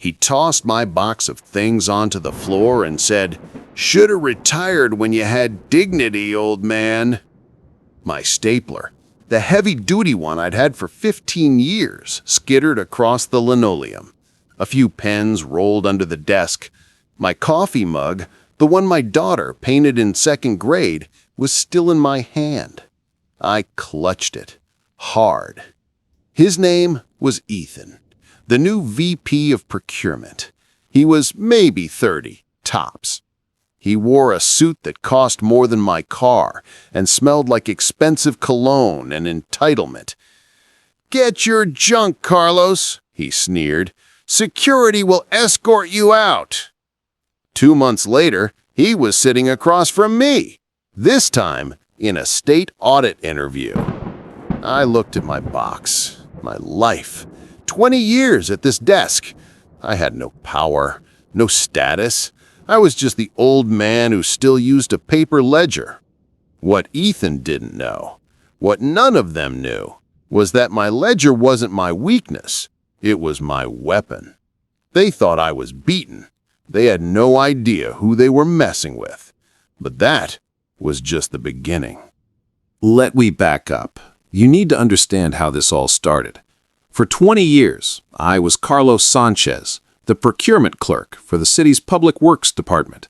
He tossed my box of things onto the floor and said, "Should have retired when you had dignity, old man." My stapler, the heavy-duty one I'd had for 15 years, skittered across the linoleum. A few pens rolled under the desk. My coffee mug, the one my daughter painted in second grade, was still in my hand. I clutched it, hard. His name was Ethan, the new VP of procurement. He was maybe 30, tops. He wore a suit that cost more than my car and smelled like expensive cologne and entitlement. "Get your junk, Carlos," he sneered. "Security will escort you out." 2 months later, he was sitting across from me, this time in a state audit interview. I looked at my box, my life, 20 years at this desk. I had no power, no status. I was just the old man who still used a paper ledger. What Ethan didn't know, what none of them knew, was that my ledger wasn't my weakness. It was my weapon. They thought I was beaten. They had no idea who they were messing with. But that was just the beginning. Let me back up. You need to understand how this all started. For 20 years, I was Carlos Sanchez, the procurement clerk for the city's Public Works Department.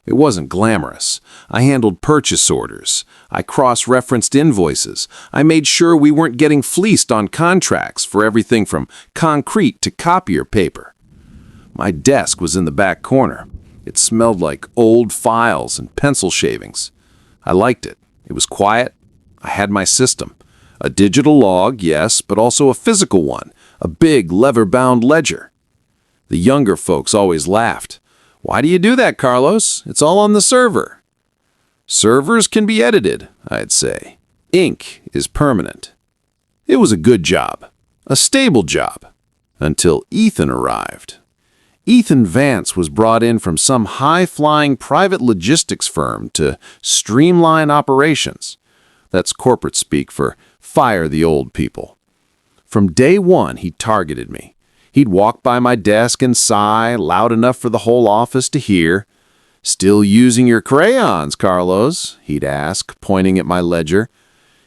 It wasn't glamorous. I handled purchase orders. I cross-referenced invoices. I made sure we weren't getting fleeced on contracts for everything from concrete to copier paper. My desk was in the back corner. It smelled like old files and pencil shavings. I liked it. It was quiet. I had my system. A digital log, yes, but also a physical one, a big leather-bound ledger. The younger folks always laughed. "Why do you do that, Carlos? It's all on the server." "Servers can be edited," I'd say. "Ink is permanent." It was a good job, a stable job, until Ethan arrived. Ethan Vance was brought in from some high-flying private logistics firm to streamline operations. That's corporate speak for fire the old people. From day one, he targeted me. He'd walk by my desk and sigh, loud enough for the whole office to hear. "Still using your crayons, Carlos?" he'd ask, pointing at my ledger.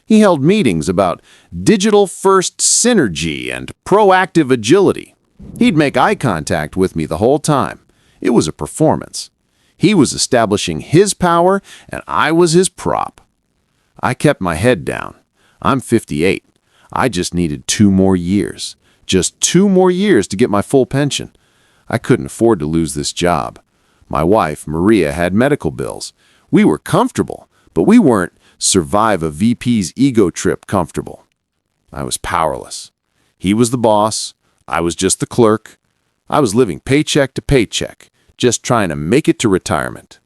He held meetings about digital-first synergy and proactive agility. He'd make eye contact with me the whole time. It was a performance. He was establishing his power, and I was his prop. I kept my head down. I'm 58. I just needed 2 more years. Just 2 more years to get my full pension. I couldn't afford to lose this job. My wife, Maria, had medical bills. We were comfortable, but we weren't survive a VP's ego trip comfortable. I was powerless. He was the boss. I was just the clerk. I was living paycheck to paycheck, just trying to make it to retirement.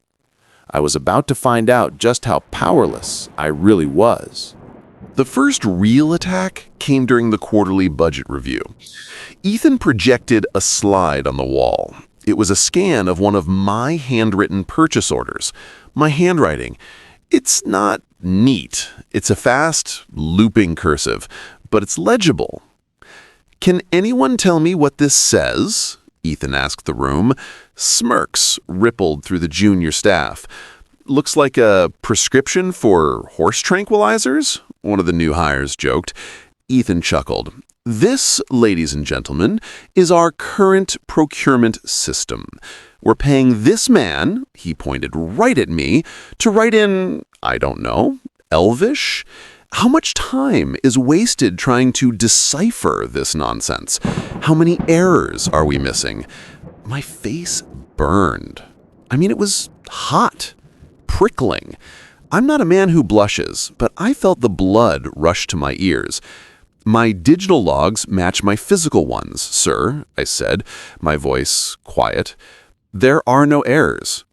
I was about to find out just how powerless I really was. The first real attack came during the quarterly budget review. Ethan projected a slide on the wall. It was a scan of one of my handwritten purchase orders. My handwriting. It's not neat. It's a fast, looping cursive, but it's legible. "Can anyone tell me what this says?" Ethan asked the room. Smirks rippled through the junior staff. "Looks like a prescription for horse tranquilizers?" one of the new hires joked. Ethan chuckled. "This, ladies and gentlemen, is our current procurement system. We're paying this man," he pointed right at me, "to write in, I don't know, Elvish? How much time is wasted trying to decipher this nonsense? How many errors are we missing?" My face burned. I mean, it was hot, prickling. I'm not a man who blushes, but I felt the blood rush to my ears. "My digital logs match my physical ones, sir," I said, my voice quiet. "There are no errors."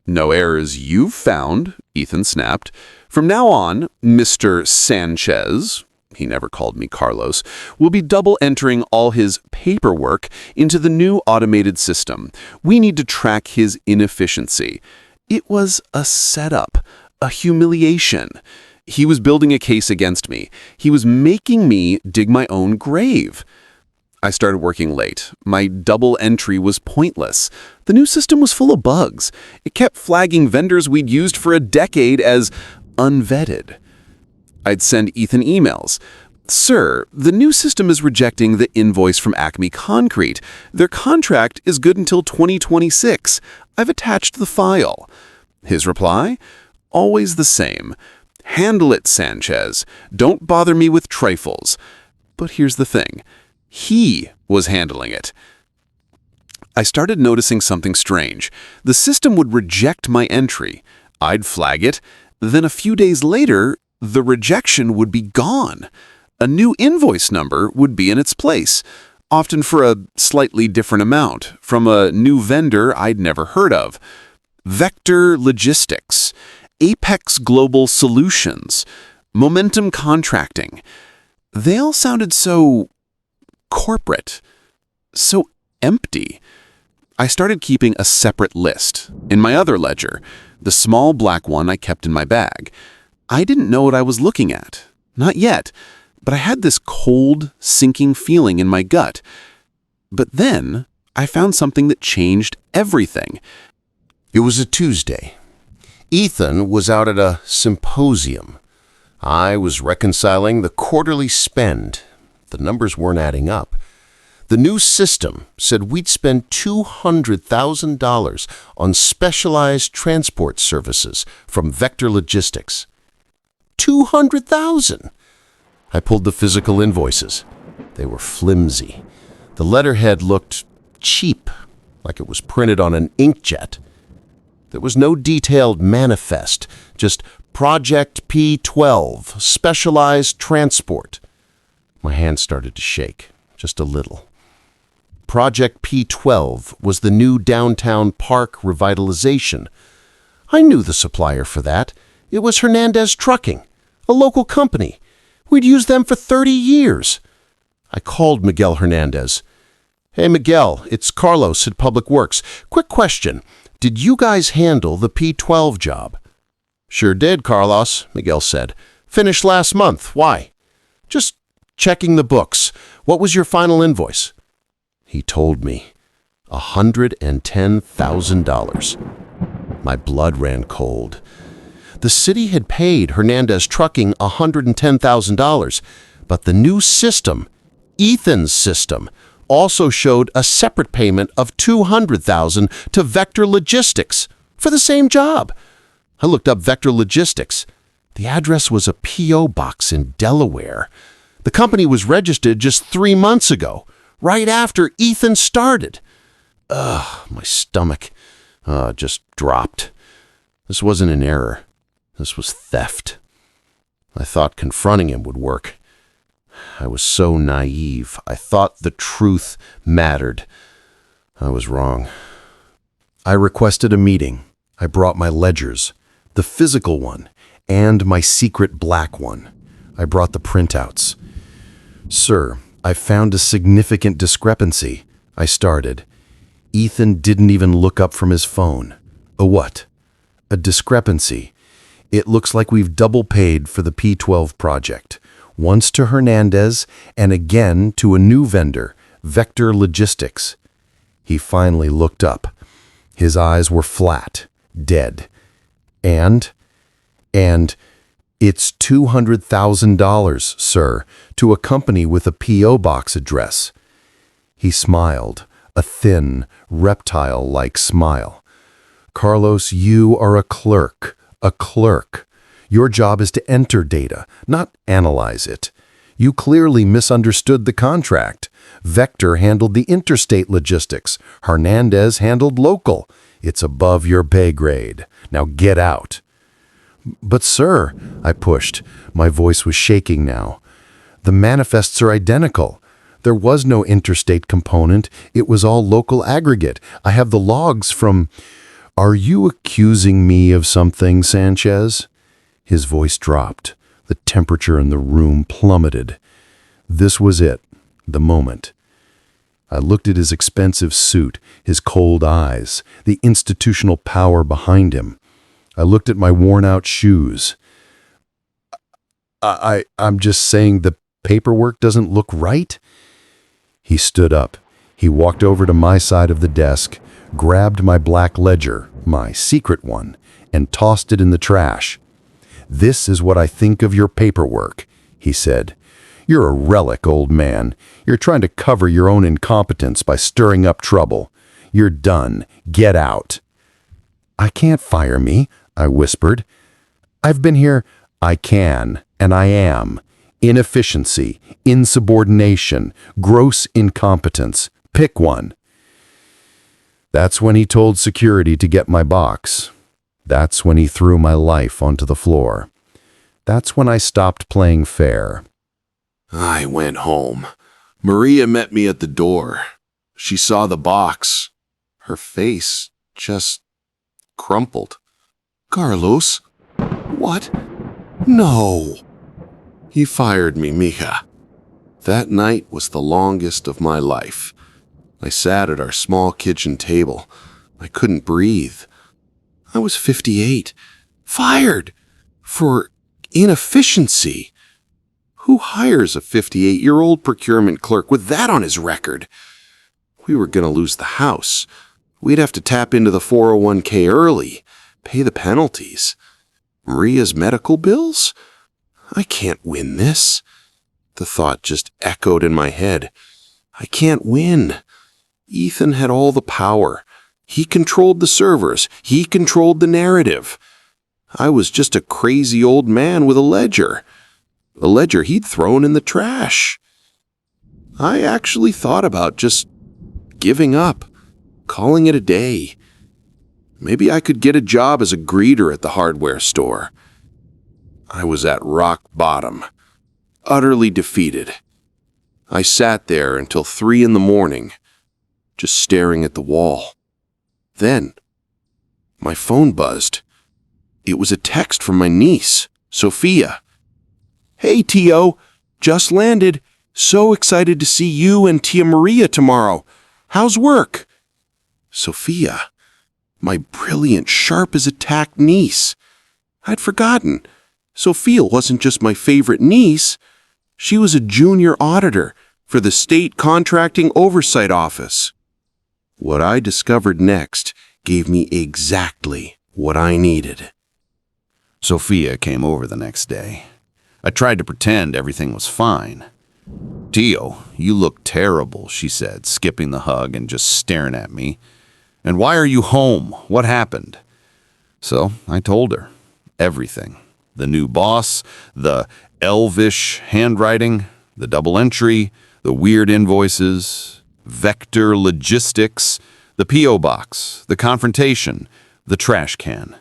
"No errors you've found," Ethan snapped. "From now on, Mr. Sanchez," he never called me Carlos, "will be double entering all his paperwork into the new automated system. We need to track his inefficiency." It was a setup, a humiliation. He was building a case against me. He was making me dig my own grave. I started working late. My double entry was pointless. The new system was full of bugs. It kept flagging vendors we'd used for a decade as unvetted. I'd send Ethan emails. Sir, the new system is rejecting the invoice from Acme Concrete. Their contract is good until 2026. I've attached the file. His reply? Always the same. Handle it, Sanchez. Don't bother me with trifles. But here's the thing. He was handling it. I started noticing something strange. The system would reject my entry. I'd flag it. Then a few days later, the rejection would be gone. A new invoice number would be in its place, often for a slightly different amount, from a new vendor I'd never heard of. Vector Logistics, Apex Global Solutions, Momentum Contracting. They all sounded so corporate, so empty. I started keeping a separate list in my other ledger, the small black one I kept in my bag. I didn't know what I was looking at. Not yet, but I had this cold, sinking feeling in my gut. But then I found something that changed everything. It was a Tuesday. Ethan was out at a symposium. I was reconciling the quarterly spend. The numbers weren't adding up. The new system said we'd spend $200,000 on specialized transport services from Vector Logistics. $200,000! I pulled the physical invoices. They were flimsy. The letterhead looked cheap, like it was printed on an inkjet. There was no detailed manifest, just Project P12, Specialized Transport. My hand started to shake, just a little. Project P12 was the new downtown park revitalization. I knew the supplier for that. It was Hernandez Trucking, a local company. We'd used them for 30 years. I called Miguel Hernandez. Hey, Miguel, it's Carlos at Public Works. Quick question. Did you guys handle the P12 job? Sure did, Carlos, Miguel said. Finished last month. Why? Just checking the books. What was your final invoice? He told me. $110,000. My blood ran cold. The city had paid Hernandez Trucking $110,000, but the new system, Ethan's system, also showed a separate payment of $200,000 to Vector Logistics for the same job. I looked up Vector Logistics. The address was a P.O. box in Delaware. The company was registered just 3 months ago, right after Ethan started. My stomach just dropped. This wasn't an error. This was theft. I thought confronting him would work. I was so naive. I thought the truth mattered. I was wrong. I requested a meeting. I brought my ledgers, the physical one, and my secret black one. I brought the printouts. Sir, I found a significant discrepancy. I started. Ethan didn't even look up from his phone. A what? A discrepancy. It looks like we've double paid for the P12 project. Once to Hernandez and again to a new vendor, Vector Logistics. He finally looked up. His eyes were flat, dead. And it's $200,000, sir, to a company with a P.O. box address. He smiled, a thin, reptile-like smile. Carlos, you are a clerk. A clerk. Your job is to enter data, not analyze it. You clearly misunderstood the contract. Vector handled the interstate logistics. Hernandez handled local. It's above your pay grade. Now get out. But sir, I pushed. My voice was shaking now. The manifests are identical. There was no interstate component. It was all local aggregate. I have the logs from... Are you accusing me of something, Sanchez? His voice dropped. The temperature in the room plummeted. This was it, the moment. I looked at his expensive suit, his cold eyes, the institutional power behind him. I looked at my worn-out shoes. I'm just saying the paperwork doesn't look right? He stood up. He walked over to my side of the desk, grabbed my black ledger, my secret one, and tossed it in the trash. "This is what I think of your paperwork," he said. "You're a relic, old man. You're trying to cover your own incompetence by stirring up trouble. You're done. Get out." "I can't fire me," I whispered. "I've been here." "I can, and I am. Inefficiency, insubordination, gross incompetence. Pick one." That's when he told security to get my box. That's when he threw my life onto the floor. That's when I stopped playing fair. I went home. Maria met me at the door. She saw the box. Her face just crumpled. "Carlos? What? No." He fired me, mija. That night was the longest of my life. I sat at our small kitchen table. I couldn't breathe. I was 58. Fired for inefficiency. Who hires a 58-year-old procurement clerk with that on his record? We were going to lose the house. We'd have to tap into the 401k early, pay the penalties. Maria's medical bills? I can't win this. The thought just echoed in my head. I can't win. Ethan had all the power. He controlled the servers. He controlled the narrative. I was just a crazy old man with a ledger he'd thrown in the trash. I actually thought about just giving up, calling it a day. Maybe I could get a job as a greeter at the hardware store. I was at rock bottom, utterly defeated. I sat there until 3 a.m, just staring at the wall. Then, my phone buzzed. It was a text from my niece, Sophia. "Hey, Tio, just landed. So excited to see you and Tia Maria tomorrow. How's work?" Sophia, my brilliant, sharp-as-a-tack niece. I'd forgotten. Sophia wasn't just my favorite niece. She was a junior auditor for the State Contracting Oversight Office. What I discovered next gave me exactly what I needed. Sophia came over the next day. I tried to pretend everything was fine. "Tio, you look terrible," she said, skipping the hug and just staring at me. "And why are you home? What happened?" So I told her everything. The new boss, the elvish handwriting, the double entry, the weird invoices, vector logistics, the P.O. box, the confrontation, the trash can.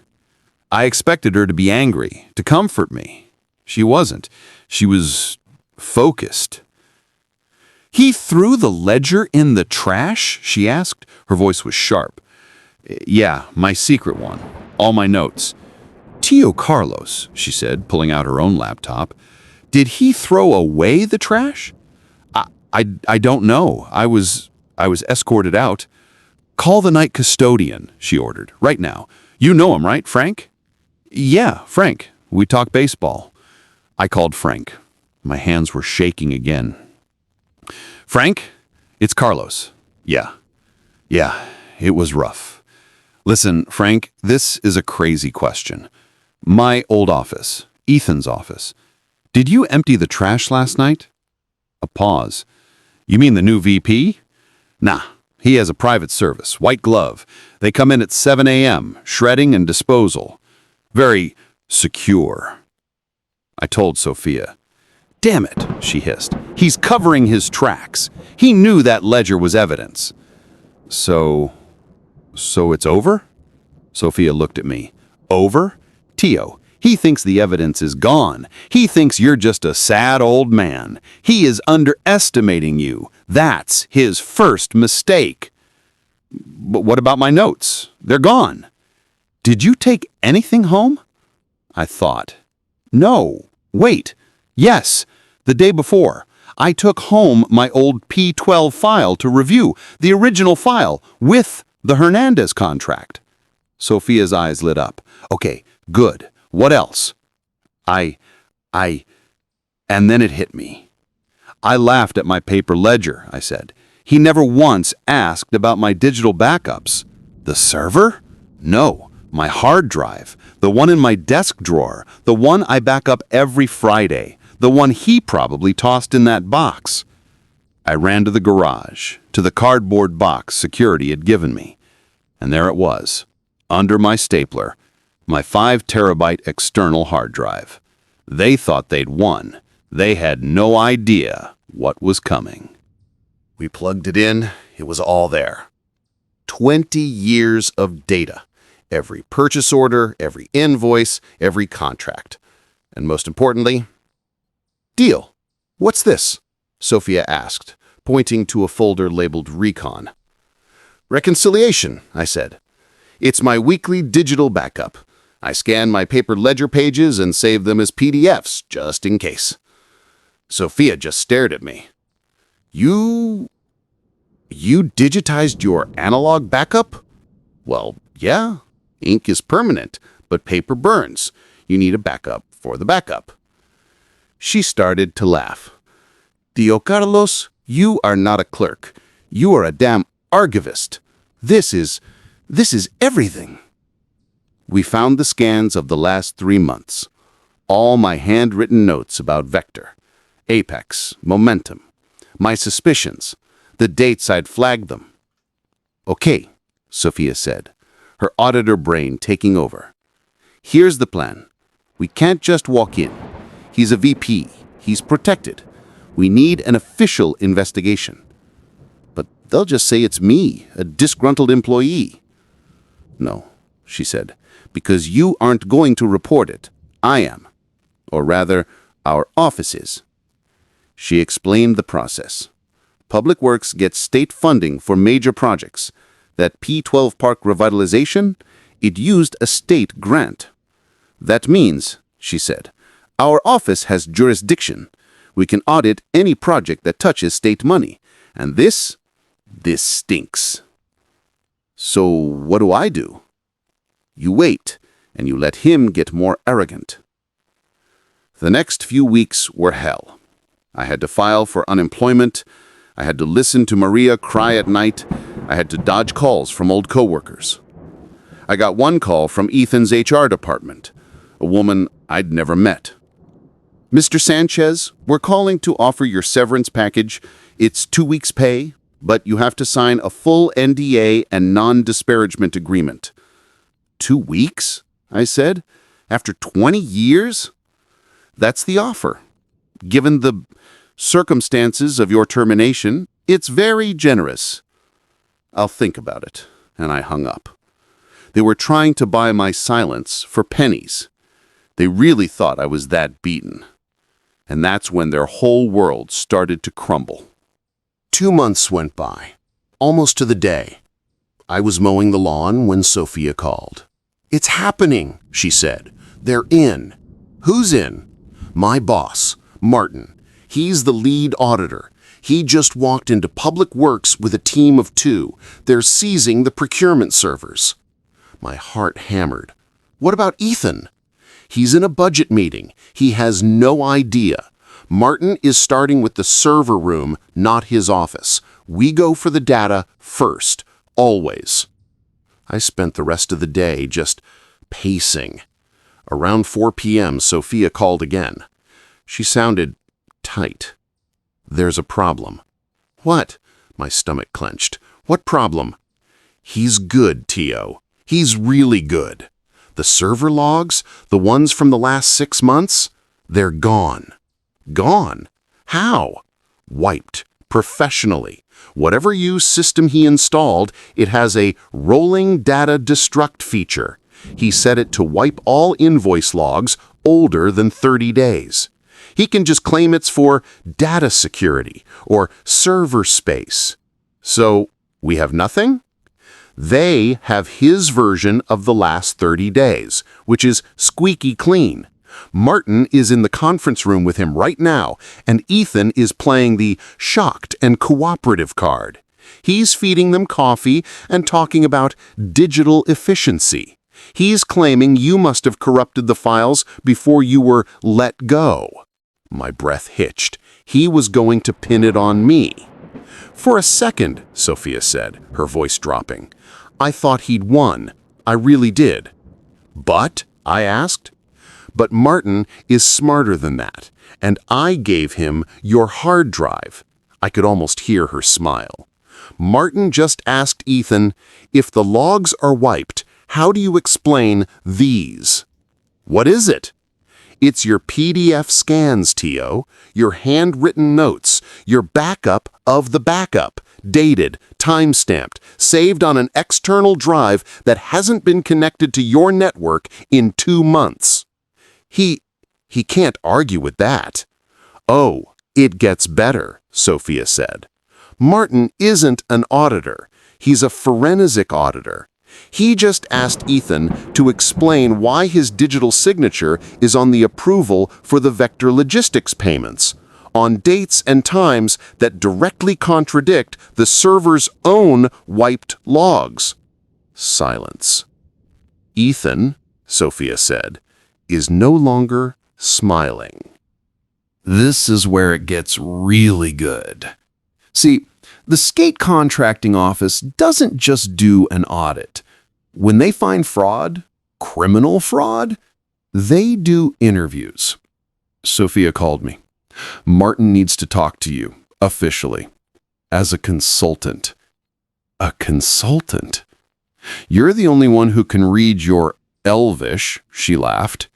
I expected her to be angry, to comfort me. She wasn't. She was focused. "He threw the ledger in the trash?" she asked. Her voice was sharp. "Yeah, my secret one. All my notes." "Tio Carlos," she said, pulling out her own laptop. "Did he throw away the trash?" I don't know. I was escorted out." "Call the night custodian," she ordered, "right now. You know him, right, Frank?" "Yeah, Frank. We talk baseball." I called Frank. My hands were shaking again. "Frank, it's Carlos." Yeah, it was rough. "Listen, Frank, this is a crazy question. My old office, Ethan's office. Did you empty the trash last night?" A pause. "You mean the new VP?" "Nah, he has a private service, white glove. They come in at 7 a.m., shredding and disposal. Very secure." I told Sophia. "Damn it," she hissed. "He's covering his tracks. He knew that ledger was evidence." So it's over?" Sophia looked at me. "Over? Tio, he thinks the evidence is gone. He thinks you're just a sad old man. He is underestimating you. That's his first mistake." "But what about my notes? They're gone." "Did you take anything home?" I thought. "No. Wait. Yes. The day before, I took home my old P12 file to review, the original file with the Hernandez contract." Sophia's eyes lit up. "Okay, good. What else?" And then it hit me. I laughed at my paper ledger, I said. He never once asked about my digital backups. The server? No, my hard drive. The one in my desk drawer. The one I back up every Friday. The one he probably tossed in that box. I ran to the garage, to the cardboard box security had given me. And there it was, under my stapler, my 5-terabyte external hard drive. They thought they'd won. They had no idea what was coming. We plugged it in. It was all there. 20 years of data. Every purchase order, every invoice, every contract. And most importantly, deal. What's this? Sophia asked, pointing to a folder labeled Recon. Reconciliation, I said. It's my weekly digital backup. I scan my paper ledger pages and save them as PDFs, just in case. Sophia just stared at me. You digitized your analog backup? Well, yeah. Ink is permanent, but paper burns. You need a backup for the backup. She started to laugh. Tio Carlos, you are not a clerk. You are a damn archivist. This is everything. We found the scans of the last 3 months. All my handwritten notes about Vector, Apex, Momentum, my suspicions, the dates I'd flagged them. Okay, Sophia said, her auditor brain taking over. Here's the plan. We can't just walk in. He's a VP. He's protected. We need an official investigation. But they'll just say it's me, a disgruntled employee. No, she said, because you aren't going to report it. I am. Or rather, our office is. She explained the process. Public Works gets state funding for major projects. That P12 park revitalization, it used a state grant. That means, she said, our office has jurisdiction. We can audit any project that touches state money. And this stinks. So what do I do? You wait, and you let him get more arrogant. The next few weeks were hell. I had to file for unemployment. I had to listen to Maria cry at night. I had to dodge calls from old coworkers. I got one call from Ethan's HR department, a woman I'd never met. Mr. Sanchez, we're calling to offer your severance package. It's 2 weeks' pay, but you have to sign a full NDA and non-disparagement agreement. 2 weeks? I said. After 20 years? That's the offer. Given the circumstances of your termination, it's very generous. I'll think about it, and I hung up. They were trying to buy my silence for pennies. They really thought I was that beaten. And that's when their whole world started to crumble. 2 months went by, almost to the day. I was mowing the lawn when Sophia called. It's happening, she said. They're in. Who's in? My boss, Martin. He's the lead auditor. He just walked into Public Works with a team of 2. They're seizing the procurement servers. My heart hammered. What about Ethan? He's in a budget meeting. He has no idea. Martin is starting with the server room, not his office. We go for the data first, always. I spent the rest of the day just pacing. Around 4 p.m., Sophia called again. She sounded tight. There's a problem. What? My stomach clenched. What problem? He's good, Tio. He's really good. The server logs, the ones from the last 6 months, they're gone. Gone? How? Wiped. Professionally. Whatever used system he installed, it has a rolling data destruct feature. He set it to wipe all invoice logs older than 30 days. He can just claim it's for data security or server space. So, we have nothing? They have his version of the last 30 days, which is squeaky clean. Martin is in the conference room with him right now, and Ethan is playing the shocked and cooperative card. He's feeding them coffee and talking about digital efficiency. He's claiming you must have corrupted the files before you were let go. My breath hitched. He was going to pin it on me. For a second, Sophia said, her voice dropping, I thought he'd won. I really did. But? I asked. But Martin is smarter than that, and I gave him your hard drive. I could almost hear her smile. Martin just asked Ethan, if the logs are wiped, how do you explain these? What is it? It's your PDF scans, Tio, your handwritten notes, your backup of the backup, dated, time-stamped, saved on an external drive that hasn't been connected to your network in 2 months. He can't argue with that. Oh, it gets better, Sophia said. Martin isn't an auditor. He's a forensic auditor. He just asked Ethan to explain why his digital signature is on the approval for the vector logistics payments, on dates and times that directly contradict the server's own wiped logs. Silence. Ethan, Sophia said, is no longer smiling. This is where it gets really good. See, the skate contracting office doesn't just do an audit. When they find fraud, criminal fraud, they do interviews. Sophia called me. Martin needs to talk to you, officially, as a consultant. A consultant? You're the only one who can read your Elvish, she laughed,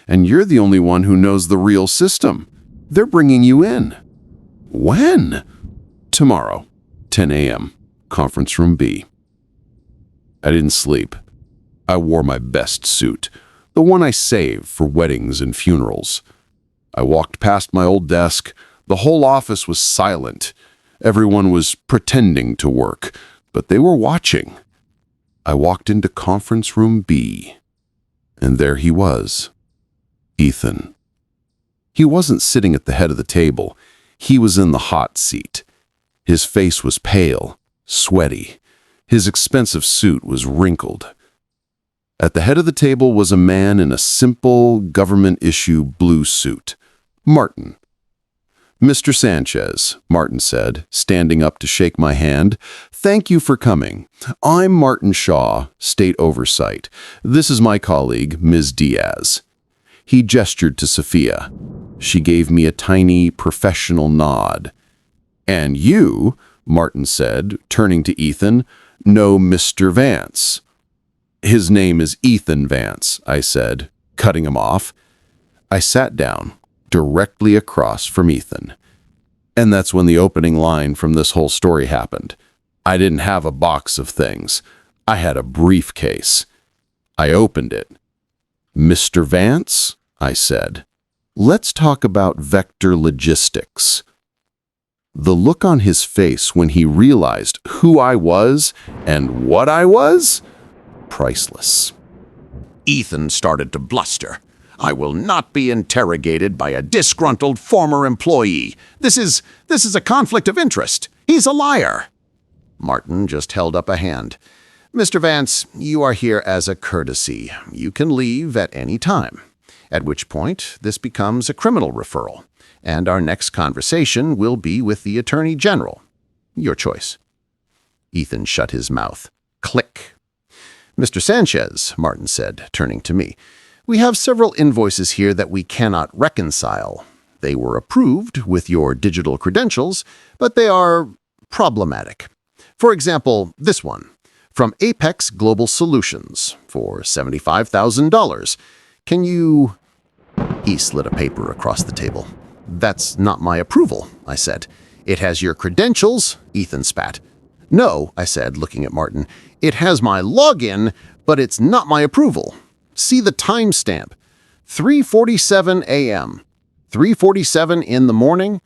and you're the only one who knows the real system. They're bringing you in. When? Tomorrow, 10 a.m., conference room B. I didn't sleep. I wore my best suit, the one I saved for weddings and funerals. I walked past my old desk. The whole office was silent. Everyone was pretending to work, but they were watching. I walked into conference room B, and there he was, Ethan. He wasn't sitting at the head of the table. He was in the hot seat. His face was pale, sweaty. His expensive suit was wrinkled. At the head of the table was a man in a simple government-issue blue suit. Martin. Mr. Sanchez, Martin said, standing up to shake my hand. Thank you for coming. I'm Martin Shaw, State Oversight. This is my colleague, Ms. Diaz. He gestured to Sophia. She gave me a tiny, professional nod. And you, Martin said, turning to Ethan, know Mr. Vance. His name is Ethan Vance, I said, cutting him off. I sat down, directly across from Ethan. And that's when the opening line from this whole story happened. I didn't have a box of things. I had a briefcase. I opened it. Mr. Vance, I said, let's talk about vector logistics. The look on his face when he realized who I was and what I was? Priceless. Ethan started to bluster. I will not be interrogated by a disgruntled former employee. This is a conflict of interest. He's a liar. Martin just held up a hand. Mr. Vance, you are here as a courtesy. You can leave at any time. At which point, this becomes a criminal referral, and our next conversation will be with the Attorney General. Your choice. Ethan shut his mouth. Click. Mr. Sanchez, Martin said, turning to me, we have several invoices here that we cannot reconcile. They were approved with your digital credentials, but they are problematic. For example, this one, from Apex Global Solutions, for $75,000. Can you... He slid a paper across the table. That's not my approval, I said. It has your credentials, Ethan spat. No, I said, looking at Martin. It has my login, but it's not my approval. See the timestamp. 3:47 a.m. 3:47 in the morning?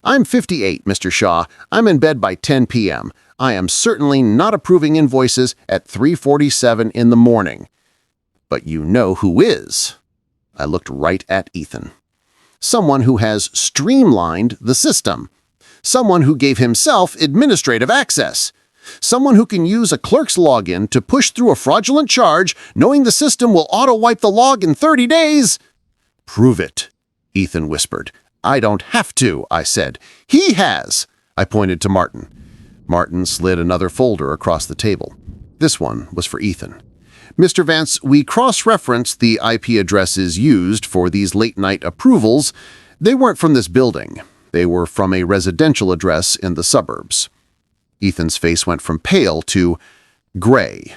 I'm 58, Mr. Shaw. I'm in bed by 10 p.m. I am certainly not approving invoices at 3:47 in the morning. But you know who is. I looked right at Ethan. Someone who has streamlined the system. Someone who gave himself administrative access. Someone who can use a clerk's login to push through a fraudulent charge, knowing the system will auto-wipe the log in 30 days. Prove it, Ethan whispered. I don't have to, I said. He has. I pointed to Martin. Martin slid another folder across the table. This one was for Ethan. Mr. Vance, we cross-referenced the IP addresses used for these late-night approvals. They weren't from this building. They were from a residential address in the suburbs. Ethan's face went from pale to gray.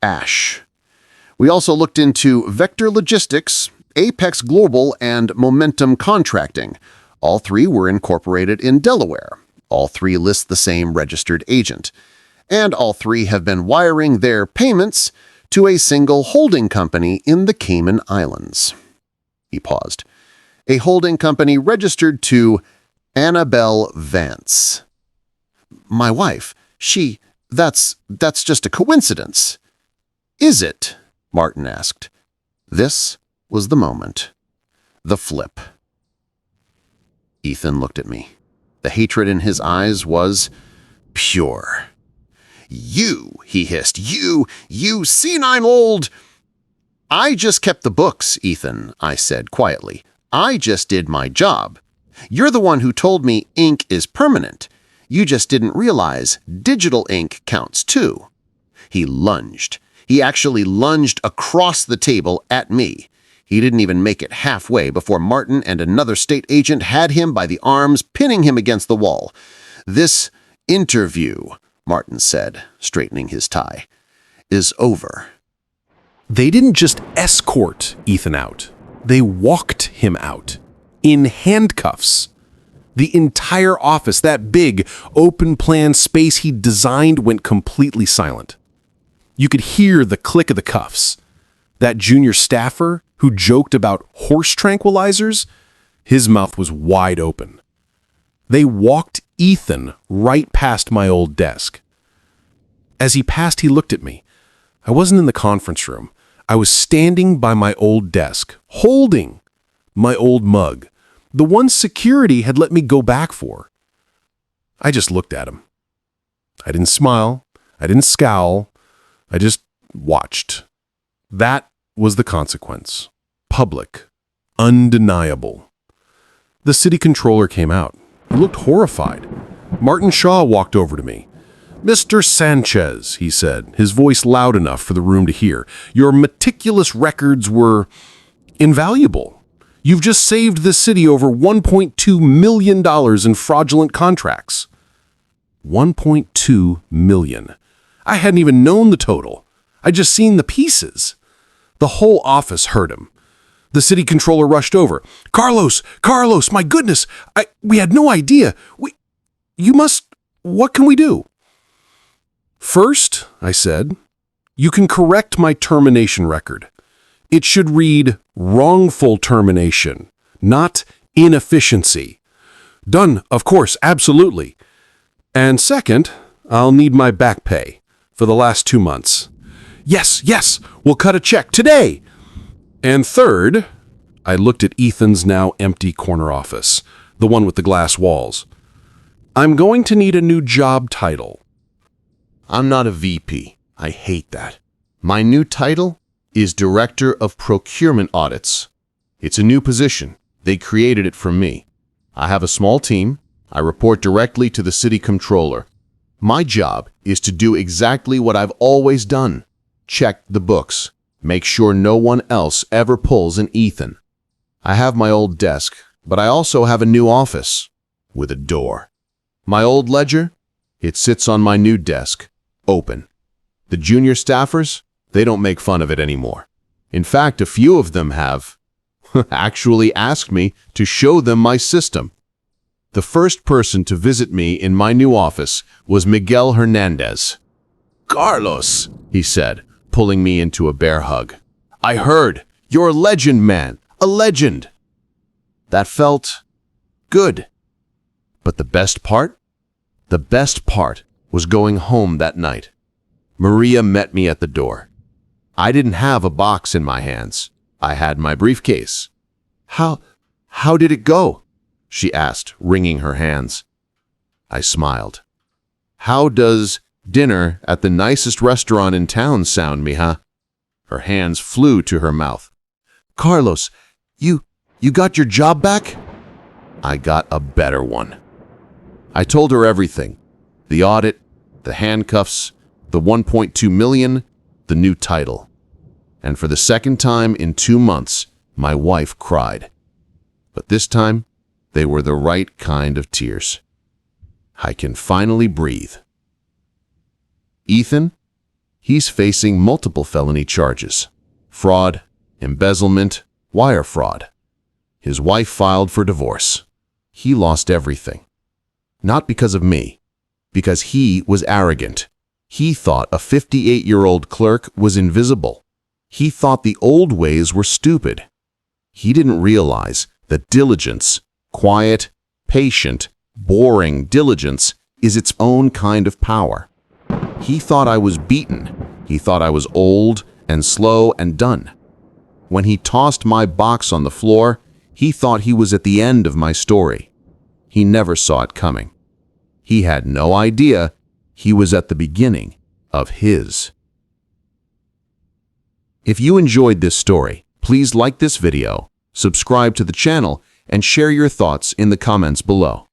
Ash. We also looked into Vector Logistics, Apex Global, and Momentum Contracting. All three were incorporated in Delaware. All three list the same registered agent. And all three have been wiring their payments to a single holding company in the Cayman Islands. He paused. A holding company registered to Annabelle Vance. My wife, that's just a coincidence. Is it? Martin asked. This was the moment. The flip. Ethan looked at me. The hatred in his eyes was pure. You, he hissed, you senile old... I just kept the books, Ethan, I said quietly. I just did my job. You're the one who told me ink is permanent. You just didn't realize digital ink counts too. He lunged. He actually lunged across the table at me. He didn't even make it halfway before Martin and another state agent had him by the arms, pinning him against the wall. This interview, Martin said, straightening his tie, is over. They didn't just escort Ethan out. They walked him out. In handcuffs. The entire office, that big, open-plan space he designed, went completely silent. You could hear the click of the cuffs. That junior staffer who joked about horse tranquilizers, his mouth was wide open. They walked Ethan right past my old desk. As he passed, he looked at me. I wasn't in the conference room. I was standing by my old desk, holding my old mug, the one security had let me go back for. I just looked at him. I didn't smile. I didn't scowl. I just watched. That was the consequence. Public. Undeniable. The city controller came out. He looked horrified. Martin Shaw walked over to me. Mr. Sanchez, he said, his voice loud enough for the room to hear, your meticulous records were invaluable. You've just saved the city over $1.2 million in fraudulent contracts. $1.2 million. I hadn't even known the total. I'd just seen the pieces. The whole office heard him. The city controller rushed over. Carlos, my goodness, we had no idea. What can we do? First, I said, you can correct my termination record. It should read wrongful termination, not inefficiency. Done, of course, absolutely. And second, I'll need my back pay for the last 2 months. Yes, we'll cut a check today. And third, I looked at Ethan's now empty corner office, the one with the glass walls. I'm going to need a new job title. I'm not a VP. I hate that. My new title is Director of Procurement Audits. It's a new position. They created it for me. I have a small team. I report directly to the city controller. My job is to do exactly what I've always done. Check the books. Make sure no one else ever pulls an Ethan. I have my old desk, but I also have a new office with a door. My old ledger, it sits on my new desk, open. The junior staffers, they don't make fun of it anymore. In fact, a few of them have actually asked me to show them my system. The first person to visit me in my new office was Miguel Hernandez. Carlos, he said, pulling me into a bear hug. I heard. You're a legend, man. A legend. That felt good. But the best part? The best part was going home that night. Maria met me at the door. I didn't have a box in my hands. I had my briefcase. How did it go? She asked, wringing her hands. I smiled. How does dinner at the nicest restaurant in town sound, mija? Her hands flew to her mouth. Carlos, you got your job back? I got a better one. I told her everything. The audit, the handcuffs, the 1.2 million, the new title. And for the second time in 2 months, my wife cried. But this time, they were the right kind of tears. I can finally breathe. Ethan, he's facing multiple felony charges: fraud, embezzlement, wire fraud. His wife filed for divorce. He lost everything. Not because of me, because he was arrogant. He thought a 58-year-old clerk was invisible. He thought the old ways were stupid. He didn't realize that diligence, quiet, patient, boring diligence, is its own kind of power. He thought I was beaten. He thought I was old and slow and done. When he tossed my box on the floor, he thought he was at the end of my story. He never saw it coming. He had no idea he was at the beginning of his. If you enjoyed this story, please like this video, subscribe to the channel, and share your thoughts in the comments below.